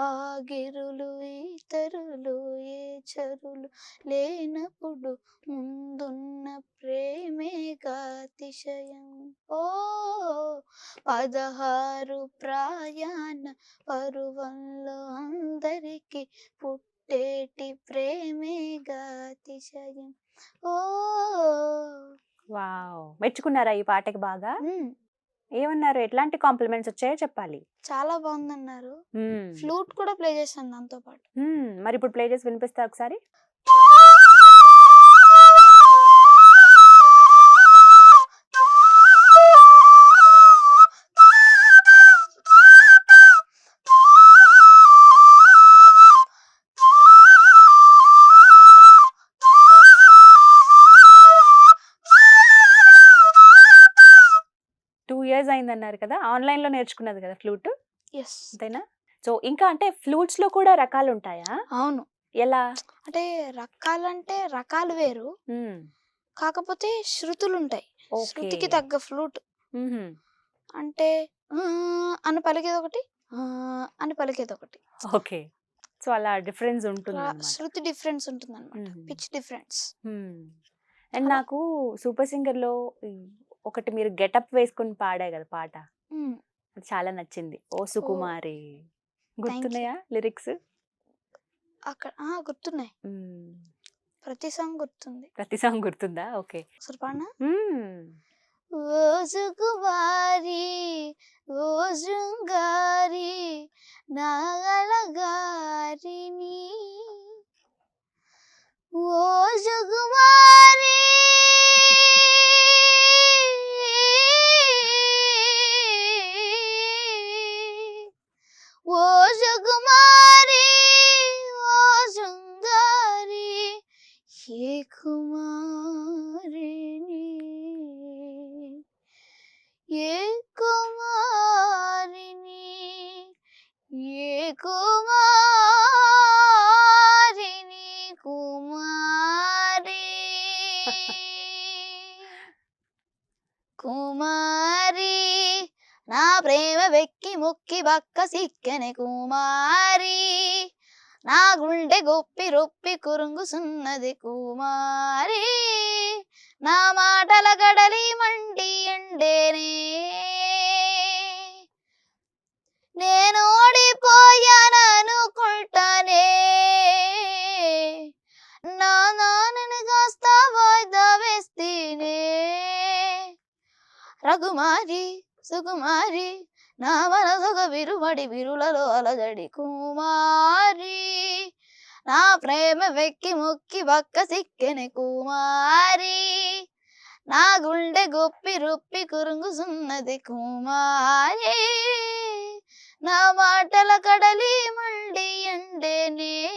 ఆగిరులు ఈతరులు ఏ చరులు లేనప్పుడు ముందున్న ప్రేమేగా అతిశయం, ఓ 16 ప్రయాణ పరువంలో అందరికి పుట్టేటి ప్రేమేగా అతిశయం. ఓ వావ్! మెచ్చుకున్నారా ఈ పాటకి బాగా? ఉమ్, ఏమన్నారు? ఎట్లాంటి కాంప్లిమెంట్స్ వచ్చాయో చెప్పాలి. చాలా బాగుందన్నారు. హ్మ్. ఫ్లూట్ కూడా ప్లే చేశాను దాంతో పాటు. మరి ఇప్పుడు ప్లే చేసి వినిపిస్తా ఒకసారి? టూ ఇయర్స్ అయిందన్నారు కదా! ఆన్‌లైన్‌లో నేర్చుకున్నది కదా ఫ్లూట్? ఎస్, అంతేనా? సో, ఇంకా అంటే ఫ్లూట్స్‌లో కూడా రకాలుంటాయా? అవును. ఎలా? అంటే రకాలంటే రకాలు వేరు, హ్మ్. కాకపోతే శృతులుంటాయి. ఓకే. శృతికి తగ్గ ఫ్లూట్ హుహు. అంటే అని పలికేదొకటి, అని పలికేదొకటి. ఓకే. సో, అలా డిఫరెన్స్ ఉంటుందన్నమాట. శృతి డిఫరెన్స్ ఉంటుందన్నమాట, హుహు. Pitch difference. హ్మ్. అండ్ అలా. నాకు 'సూపర్ సింగర్‌లో' ఈ ఒకటి మీరు గెటప్ వేసుకొని పాడా కదా పాట. హ్మ్. అది చాలా నచ్చింది. 'ఓ ఓ సుకుమారి' థ్యాంక్ యూ. గుర్తున్నాయా లిరిక్స్? అక్కడ గుర్తున్నాయి. హ్మ్. ప్రతి సాంగ్ గుర్తుంది. ప్రతి సాంగ్ గుర్తుందా? ఓకే. ఒకసారి పాడనా? హ్మ్. ఓ సుకుమారి, ఓ శృంగారి, నాగలగారిని, ఓ సుకుమారి, ఓ సుకుమారి, ఓ శృంగారి, ఏ కుమారిని, ఏ కుమారిని, ఏ కుమారిని, కుమారి, కుమారి, నా ప్రేమ వెక్కి ముక్కి బక్క సిక్కెనే కుమారి, నా గుండె గొప్పి రొప్పి కురుంగుసున్నది కుమారి, నా మాటల గడలి మండి ఎండేనే, నేను ఓడిపోయాననుకుంటానే, నా నాన్నని కాస్త వాయిదా వేస్తేనే, రఘుమారి సుకుమారి, నా మనసొక విరుమడి విరులలో అలజడి కుమారి, నా ప్రేమ వెక్కి ముక్కి బక్క సిక్కెని కుమారి, నా గుండె గొప్పి రొప్పి కురుంగుసున్నది కుమారి, నా మాటల కడలి మండి ఎండేనే.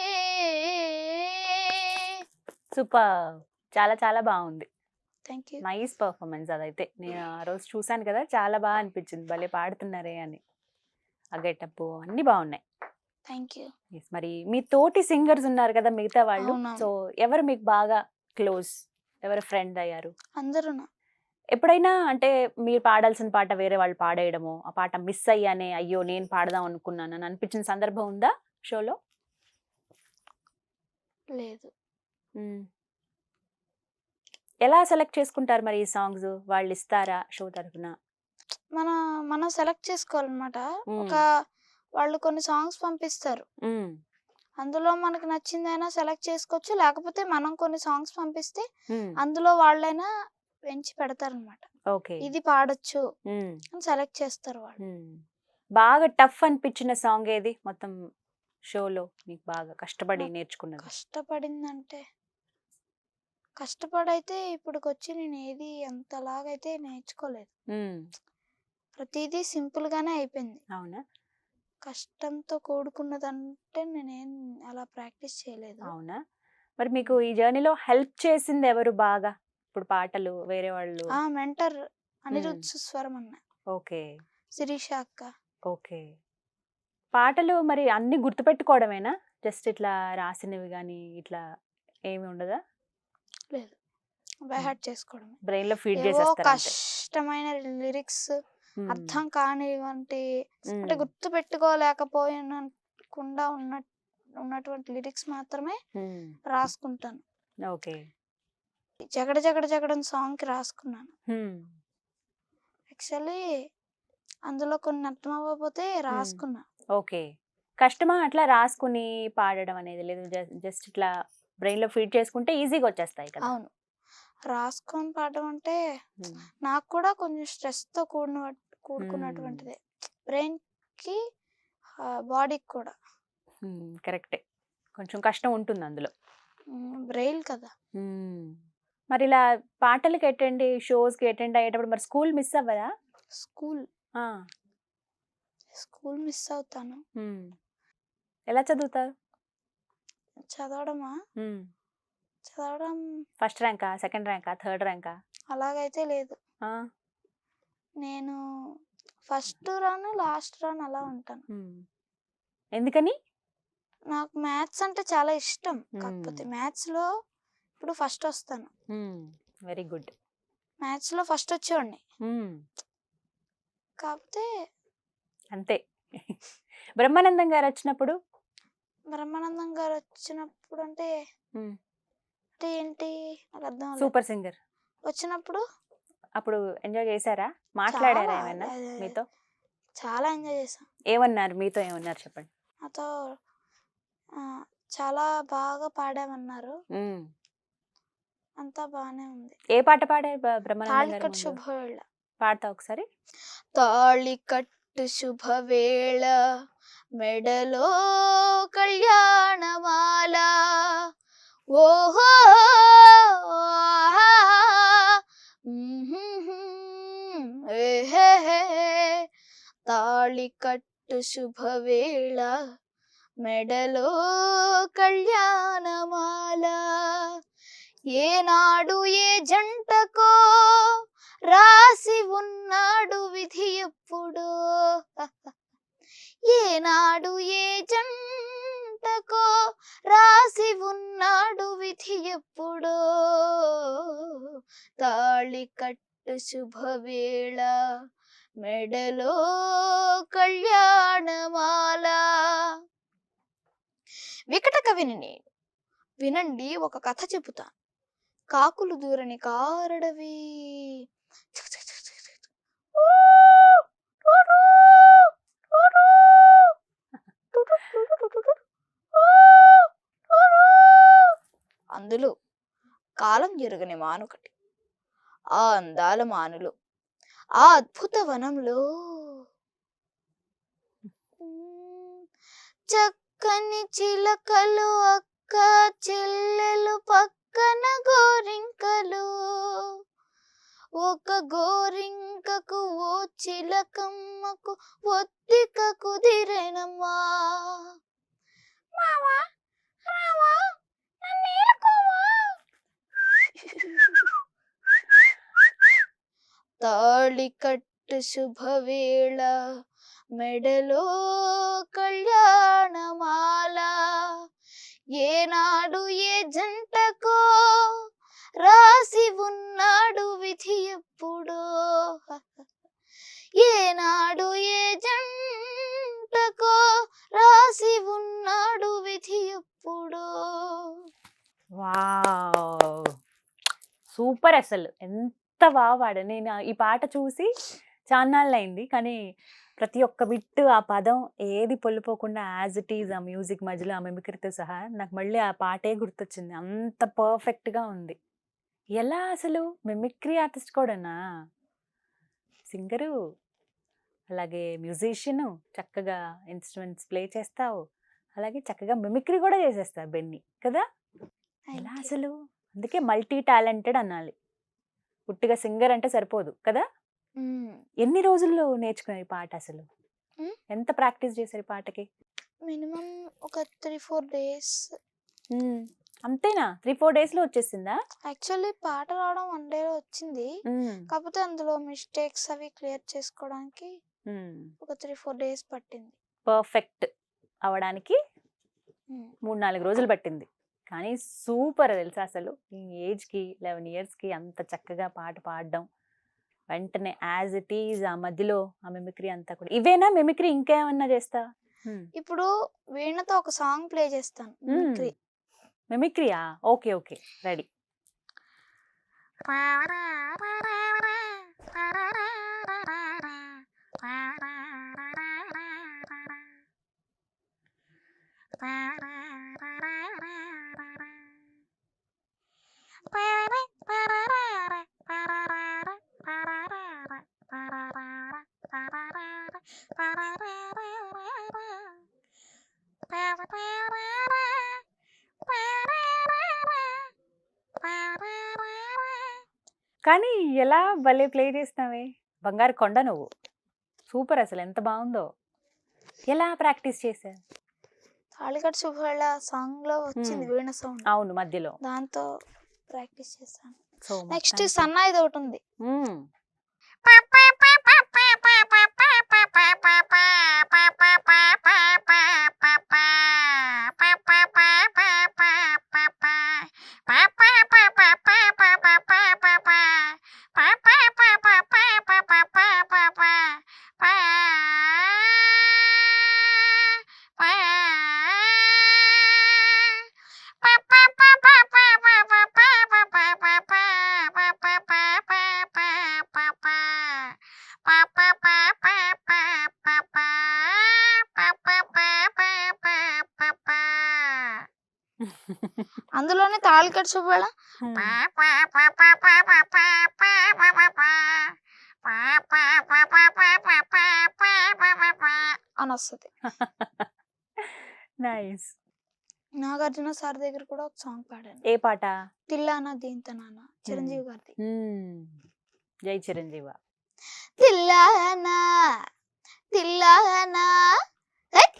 సూపర్! చాలా చాలా బావుంది. Thank you. నైస్ పర్ఫార్మెన్స్ అదైతే. నేను ఆ రోజు చూసాను కదా! చాలా బా అనిపించింది. భలే పాడుతున్నారే అని. ఆ గెటప్పు అన్నీ బావున్నాయి. Thank you. యెస్. మరి మీ తోటి సింగర్స్ ఉన్నారు కదా! మిగతా వాళ్ళు. అవునవును. సో, ఎవరు మీకు బాగా క్లోజ్? ఎవరు ఫ్రెండ్ అయ్యారు? అందరూ ఎప్పుడైనా అంటే మీరు పాడాల్సిన పాట వేరే వాళ్ళు పాడేయడమో, ఆ పాట మిస్ అయ్యానే, అయ్యో! నేను పాడదాం అనుకున్నాను అని అనిపించిన సందర్భం ఉందా షోలో? లేదు. హ్మ్. ఎలా సెలెక్ట్ చేసుకుంటారు మరి ఈ సాంగ్స్? వాళ్ళిస్తారా షో తరపున? మనం సెలెక్ట్ చేసుకోవాలన్నమాట. ఒక హ్మ్. వాళ్ళు కొన్ని సాంగ్స్ పంపిస్తారు. హ్మ్. అందులో మనకు నచ్చిందైనా సెలెక్ట్ చేసుకోవచ్చు. లేకపోతే మనం కొన్ని సాంగ్స్ పంపిస్తే హ్మ్. అందులో వాళ్ళైనా ఎంచి పెడతారనమాట. ఓకే. ఇది పాడొచ్చు హ్మ్. అని సెలెక్ట్ చేస్తారు వాళ్ళు. హ్మ్. బాగా టఫ్ అనిపించిన సాంగ్ ఏది? మొత్తం షోలో మీకు బాగా కష్టపడి నాకు నేర్చుకున్నది? కష్టపడిందంటే, కష్టపడైతే ఇప్పటికొచ్చి నేను ఏది అంతలాగైతే నేర్చుకోలేదు. హ్మ్. ప్రతీదీ సింపుల్ గానే అయిపోయింది. అవునా? కష్టంతో కూడుకున్నదంటే నేనేం అలా ప్రాక్టీస్ చేయలేదు. అవునా? మరి మీకు ఈ జర్నీలో హెల్ప్ చేసింది ఎవరు బాగా? ఇప్పుడు పాటలు వేరే వాళ్ళు మెంటర్ హ్మ్. అనిరుద్ సుస్వరం అన్న, ఓకే. శిరీష అక్క. ఓకే. పాటలు మరి అన్నీ గుర్తుపెట్టుకోవడమేనా? జస్ట్ ఇట్లా రాసినవి గాని, ఇట్లా ఏమి ఉండదా? లేదు, బై హ్మ్. హార్ట్ చేసుకోవడమే. బ్రెయిన్‌లో ఫీడ్ ఏవో చేసేస్తారంతే. కష్టమైన లిరిక్స్, హ్మ్. అర్థం కానివంటి, అంటే హ్మ్. గుర్తుపెట్టుకోలేకపోయినకుండా ఉన్నటువంటి లిరిక్స్ మాత్రమే హ్మ్. రాసుకుంటాను. ఓకే. జగడ జగడ జగడని సాంగ్‌కి రాసుకున్నాను. హ్మ్. యాక్చువల్లీ అందులో కొన్ని అర్థం అవ్వకపోతే హ్మ్. రాసుకున్నా. ఓకే. కష్టమా అట్లా రాసుకుని పాడడం అనేది? లేదు జస్ట్ ఇట్లా బ్రెయిన్‌లో ఫీడ్ చేసుకుంటే ఈజీగా వచ్చేస్తాయి కదా! అవును. రాసుకొని పాడడం అంటే హ్మ్. నాకు కూడా కొంచెం స్ట్రెస్‌తో హ్మ్. కూడుకున్నటువంటిదే. బ్రెయిన్‌కి బాడీకి కూడా. కరెక్టే. కొంచెం కష్టం ఉంటుంది అందులో. బ్రెయిన్ కదా! మరి ఇలా పాటలకి షోస్‌కి అటెండ్ అయ్యేటప్పుడు మరి స్కూల్ మిస్ అవ్వరా? స్కూల్ ఆ! స్కూల్ మిస్ అవుతాను. హ్మ్. ఎలా చదువుతారు? చదవడమా? హ్మ్. చదవడం ఫస్ట్ ర్యాంకా? సెకండ్ ర్యాంకా? థర్డ్ ర్యాంకా? అలాగైతే లేదు. ఆ! నేను ఫస్ట్ రాను, లాస్ట్ రాను అలా ఉంటాను. హ్మ్. ఎందుకని? నాకు మ్యాథ్స్ అంటే చాలా ఇష్టం. హ్మ్. కాకపోతే మ్యాథ్స్‌లో ఇప్పుడు ఫస్ట్ వస్తాను. Very good. మ్యాథ్స్‌లో ఫస్ట్ వచ్చేవాడిని. హ్మ్. కాకపోతే అంతే. బ్రహ్మానందం గారొచ్చినప్పుడు? బ్రహ్మానందం గారు వచ్చినప్పుడు అంటే హ్మ్. అంటే ఏంటి? నాకు అర్థం అవ్వలేదు. Super singer. వచ్చినప్పుడు అప్పుడు ఎంజాయ్ చేశారా? మాట్లాడారా చాలా ఏమైనా అదే మీతో? చాలా ఎంజాయ్ చేశాం. ఏమన్నారు? మీతో ఏమన్నారు చెప్పండి? నాతో చాలా బాగా పాడామన్నారు. హ్మ్. అంతా బానే ఉంది. ఏ పాట పాడారు బ్రహ్మానందం గారు తాళికట్టు ముందు? శుభవేళ. పాడతావా ఒకసారి? తాళికట్టు శుభవేళ మెడలో కళ్యాణమాల ఓహో ఏహే తాళికట్టు శుభవేళ మెడలో కళ్యాణమాల ఏనాడు ఏ జంటకో రాసి ఉన్నాడు విధి ఎప్పుడో ఏనాడు ఏ జంటకో రాసి ఉన్నాడు విధి ఎప్పుడో తాళి కట్టు శుభవేళ మెడలో కళ్యాణమాల. వికట కవిని నేను, వినండి ఒక కథ చెబుతాను. కాకులు దూరని కారడవి అందులో కాలం జరగని మానుకటి, ఆ అందాల మానులు, ఆ అద్భుత వనంలో చక్కని చిలకలు అక్క చెల్లెలు పక్కన గోరింకలు, ఒక గోరింకకు ఓ చిలకమ్మకు ఒత్తిక కుదిరెనమ్మా. మావా రావా నన్నేలుకోవా. తాళి కట్టు శుభవేళ మెడలో కళ్యాణమాల ఏనాడు ఏ జంటకో రాసి ఉన్నాడు విధి ఎప్పుడో ఏనాడు ఏ జంటకో రాసి ఉన్నాడు విధి ఎప్పుడో. వావ్! సూపర్ అసలు. ఎంత బాగా పాడారు. నేను ఈ పాట చూసి చాన్నాళ్ళయింది. కానీ ప్రతి ఒక్క బిట్, ఆ పదం ఏది పొల్లుపోకుండా యాజ్ ఇట్ ఈజ్ ఆ మ్యూజిక్ మధ్యలో ఆ మిమిక్రీతో సహా నాకు మళ్ళీ ఆ పాటే గుర్తొచ్చింది. అంత పర్ఫెక్ట్‌గా ఉంది. ఎలా అసలు? మిమిక్రీ ఆర్టిస్ట్ కూడానా? సింగరు, అలాగే మ్యూజిషియను, చక్కగా ఇన్‌స్ట్రుమెంట్స్ ప్లే చేస్తావు. అలాగే చక్కగా మిమిక్రీ కూడా చేసేస్తావు బెన్నీ. కదా? ఎలా Thank you. అసలు? అందుకే మల్టీ టాలెంటెడ్ అనాలి. ఉట్టిగా సింగర్ అంటే సరిపోదు కదా? ఎన్ని రోజుల్లో నేర్చుకున్నారు ఈ పాట అసలు? ఎంత ప్రాక్టీస్ చేశారు ఈ పాటకి? మినిమం ఒక 3-4 డేస్. అంతేనా? 3-4 డేస్‌లో వచ్చేసిందా? యాక్చువల్లీ పాట రావడం 1 డేలో వచ్చింది. కాకపోతే అందులో మిస్టేక్స్ అవి క్లియర్ చేసుకోవడానికి ఒక 3-4 డేస్ పట్టింది. పర్ఫెక్ట్ అవ్వడానికి 3-4 రోజులు పట్టింది. కానీ సూపర్ తెలుసా అసలు. ఈ ఏజ్‌కి 11 ఇయర్స్‌కి అంత చక్కగా పాట పాడడం. వెంటనే యాజ్ ఇట్ ఈజ్ ఆ మధ్యలో ఆ మిమిక్రీ అంతా కూడా. ఇవేనా మిమిక్రీ ఇంకేమన్నా చేస్తావా? ఇప్పుడు వీణతో ఒక సాంగ్ ప్లే చేస్తాను. మిమిక్రీ. మిమిక్రీయా? ఓకే. ఓకే. రెడీ. కానీ ఎలా భలే ప్లే చేసినావే! బంగారు కొండ నువ్వు. సూపర్ అసలు ఎంత బావుందో. ఎలా ప్రాక్టీస్ చేశావు? తాళికట్టు శుభవేళ సాంగ్‌లో వచ్చింది వీణ సౌండ్. అవును మధ్యలో. దాంతో ప్రాక్టీస్ చేశాను. సో నెక్స్ట్ సన్నాయిదొకటుంది. హ్మ్. అందులోనే తాళికట్టు శుభవేళ హ్మ్. అనొస్తది. నైస్. నాగార్జున సార్ దగ్గర కూడా ఒక సాంగ్ పాడాను. ఏ పాట? 'తిల్లానా దీంతనానా' చిరంజీవి గారిది. జై చిరంజీవ. తిల్లానా తిల్లానా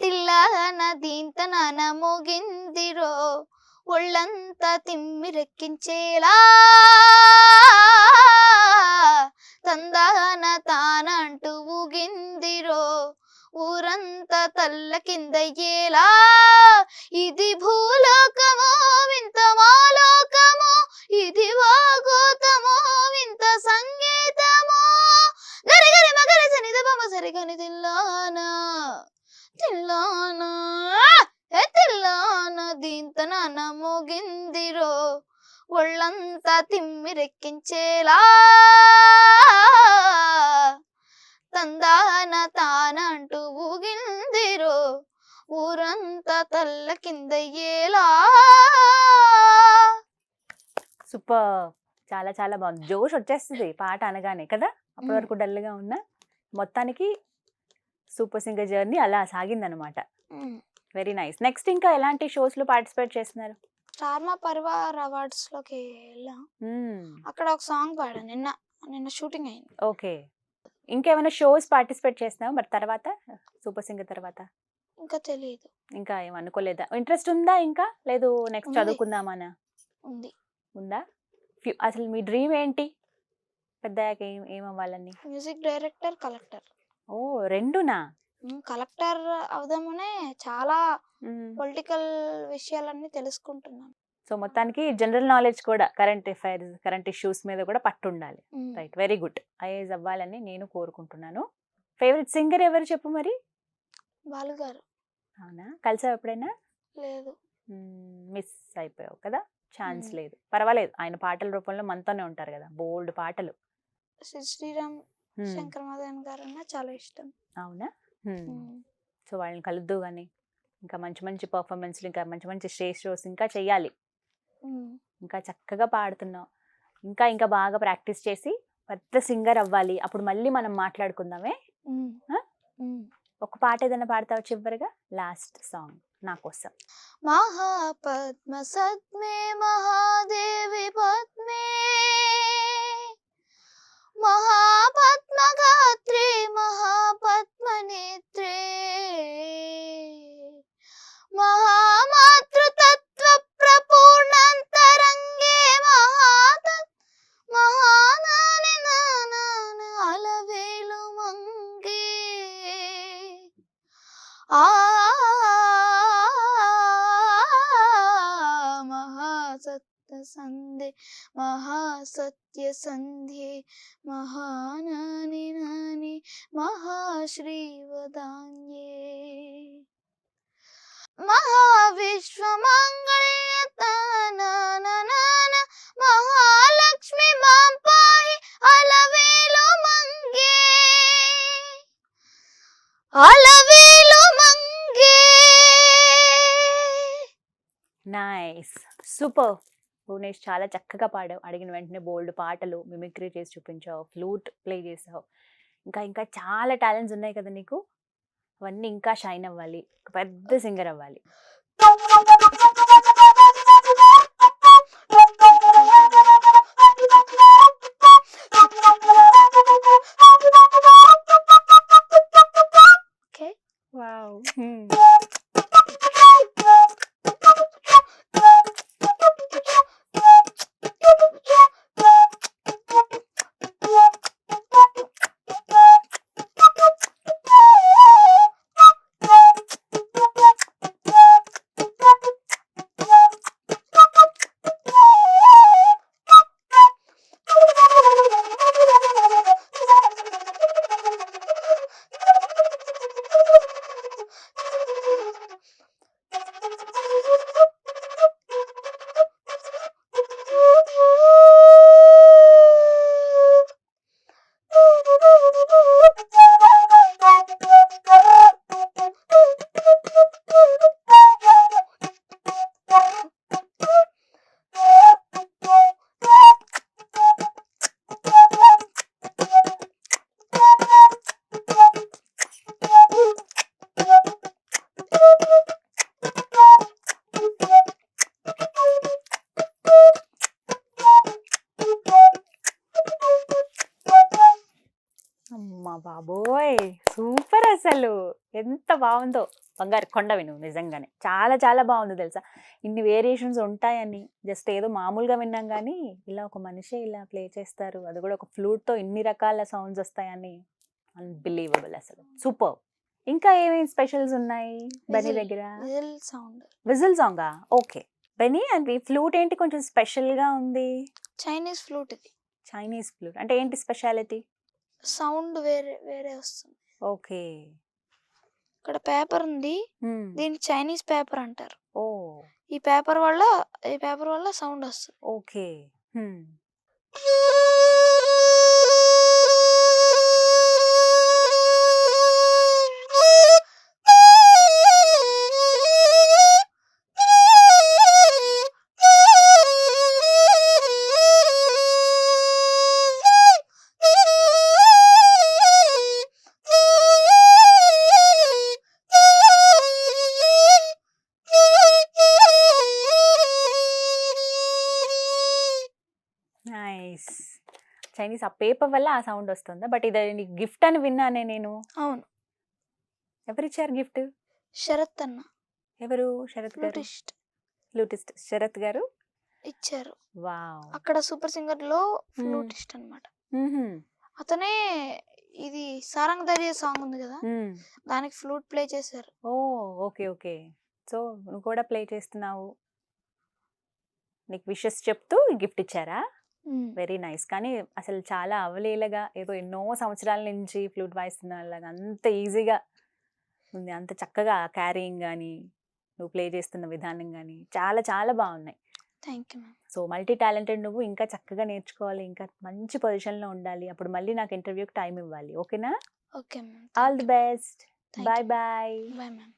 తిల్లానా దీంతనాన మోగిందిరో ఒళ్ళంతా తిమ్మిరెక్కించేలా తందాన తాన అంటూ ఊగిందిరో ఊరంతా తల్ల కిందయ్యేలా ఇది భూలోకమో వింత మాలోకమో ఇది వాగోతమో వింత సంగీతమో గరి గరి మగరి సనిద బొమ్మ సరిగని తిల్లానా తిల్లానా తిల్లానా దీంతనాన మోగిందిరో ఒళ్ళంతా తిమ్మిరెక్కించేలా తందాన తాన అంటూ ఊగిందిరో ఊరంతా తల్ల కిందయ్యేలా. సూపర్. చాలా చాలా బాగుంది. జోష్ వచ్చేస్తుంది పాట అనగానే కదా. అప్పటి వరకు డల్గా ఉన్నా మొత్తానికి సూపర్ సింగర్ జర్నీ అలా సాగిందనమాట. Very nice. నెక్స్ట్ ఇంకా ఎలాంటి షోస్ లో పార్టిసిపేట్ చేస్తున్నారు? స్టార్మా పరివార్ అవార్డ్స్ లోకి వెళ్ళాం. అక్కడ ఒక సాంగ్ పాడాను. నిన్న షూటింగ్ అయింది. ఓకే. ఇంకేమైనా షోస్ పార్టిసిపేట్ చేస్తున్నావు మరి తర్వాత సూపర్ సింగర్ తర్వాత? ఇంకా తెలియదు. ఇంకా ఏమనుకోలేదా? ఇంట్రెస్ట్ ఉందా ఇంకా? లేదు నెక్స్ట్ ఉంది. చదువుకుందామనా? ఉంది. ఉందా? అసలు మీ డ్రీమ్ ఏంటి పెద్దయ్యాక? ఏమవ్వాలని? Music director, collector. ఓ రెండునా? కలెక్టర్ అవుదామనే చాలా పొలిటికల్ విషయాలన్నీ తెలుసుకుంటున్నాను. సో మొత్తానికి జనరల్ నాలెడ్జ్ కూడా, కరెంట్ అఫైర్స్, కరెంట్ ఇష్యూస్ మీద కూడా పట్టు ఉండాలి. Right, very good. ఐఏఎస్ అవ్వాలని నేను కోరుకుంటున్నాను. ఫేవరెట్ సింగర్ ఎవరు చెప్పు మరి? బాలుగారు. అవునా? కలిసావు ఎప్పుడైనా? లేదు. మిస్ అయిపోయావు కదా. ఛాన్స్ లేదు. పర్వాలేదు, ఆయన పాటల రూపంలో మనతోనే ఉంటారు కదా. బోల్డ్ పాటలు. శ్రీరామ్ శంకర్ మదన్ గారు చాలా ఇష్టం. అవునా? సో వాళ్ళని కలుద్దు కానీ ఇంకా మంచి మంచి పర్ఫార్మెన్స్లు, ఇంకా మంచి మంచి స్టేజ్ షోస్ ఇంకా చెయ్యాలి. ఇంకా చక్కగా పాడుతున్నావు. ఇంకా ఇంకా బాగా ప్రాక్టీస్ చేసి పెద్ద సింగర్ అవ్వాలి. అప్పుడు మళ్ళీ మనం మాట్లాడుకుందామే. ఒక పాట ఏదైనా పాడతావు చివరిగా? లాస్ట్ సాంగ్ నా కోసం. మహాపద్మ సద్మే మహాదేవి పద్మే మహాపద్మగాత్రే మహాపద్మనేత్రే మహామాతృతత్వ ప్రపూర్ణాంతరంగే మహానాని నానాన అలవేలు మంగే మహాసత్య సంధే మహాసత్య సంధ్యే మహానాని నాని మహాశ్రీవదాన్యే మహావిశ్వమంగళ్యతానాన మహాలక్ష్మి మాం పాహి అలవేలు మంగే అలవేలు మంగే. Nice, super. భువనేష్ చాలా చక్కగా పాడావు. అడిగిన వెంటనే బోల్డ్ పాటలు మిమిక్రీ చేసి చూపించావు, ఫ్లూట్ ప్లే చేసావు. ఇంకా ఇంకా చాలా టాలెంట్స్ ఉన్నాయి కదా నీకు. అవన్నీ ఇంకా షైన్ అవ్వాలి, ఒక పెద్ద సింగర్ అవ్వాలి. ఓకే. వావ్. అమ్మా బాబోయ్, సూపర్ అసలు. ఎంత బాగుందో. బంగారు కొండవి నువ్వు నిజంగానే. చాలా చాలా బాగుంది తెలుసా. ఇన్ని వేరియేషన్స్ ఉంటాయని జస్ట్ ఏదో మామూలుగా విన్నాం కానీ ఇలా ఒక మనిషి ఇలా ప్లే చేస్తారు, అది కూడా ఒక ఫ్లూట్తో ఇన్ని రకాల సౌండ్స్ వస్తాయని అన్బిలీవబుల్ అసలు. సూపర్. ఇంకా ఏమేమి స్పెషల్స్ ఉన్నాయి బెనీ దగ్గర? సౌండ్. విజిల్ సాంగా? ఓకే. బెనీ అండ్ ఈ ఫ్లూట్ ఏంటి కొంచెం స్పెషల్గా ఉంది? చైనీస్ ఫ్లూట్ ఇది. చైనీస్ ఫ్లూట్ అంటే ఏంటి స్పెషాలిటీ? సౌండ్ వేరే వేరే వస్తుంది. ఓకే. ఇక్కడ పేపర్ ఉంది, దీన్ని చైనీస్ పేపర్ అంటారు. ఓ. ఈ పేపర్ వల్ల సౌండ్ వస్తుంది. ఓకే. నైస్. చైనీస్ ఆ పేపర్ వల్ల ఆ సౌండ్ వస్తుందా? బట్ ఇది నీకు గిఫ్ట్ అని విన్నానే నేను. అవును. ఎవరిచ్చారు గిఫ్ట్? శరత్ అన్న. ఎవరు? శరత్ గారు? ఫ్లూటిస్ట్ శరత్ గారు ఇచ్చారు. వావ్. అక్కడ సూపర్ సింగర్ లో ఫ్లూటిస్ట్ అన్నమాట. అతనే ఇది సారంగ్ దరియా సాంగ్ ఉంది కదా, దానికి ఫ్లూట్ ప్లే చేశారు. ఓ ఓకే ఓకే. సో నువ్వు కూడా ప్లే చేస్తున్నావు, నీకు విషెస్ చెప్తూ గిఫ్ట్ ఇచ్చారా? Very nice. కానీ అసలు చాలా అవలీలగా ఏదో ఎన్నో సంవత్సరాల నుంచి ఫ్లూట్ వాయిస్తున్న వాళ్ళగా అంత ఈజీగా ఉంది, అంత చక్కగా క్యారీయింగ్ కానీ నువ్వు ప్లే చేస్తున్న విధానం కానీ చాలా చాలా బాగున్నాయి. Thank you ma'am. So multi talented నువ్వు, ఇంకా చక్కగా నేర్చుకోవాలి, ఇంకా మంచి పొజిషన్లో ఉండాలి. అప్పుడు మళ్ళీ నాకు ఇంటర్వ్యూకి టైం ఇవ్వాలి, ఓకేనా? Okay ma'am. All the best. Bye bye. Bye ma'am.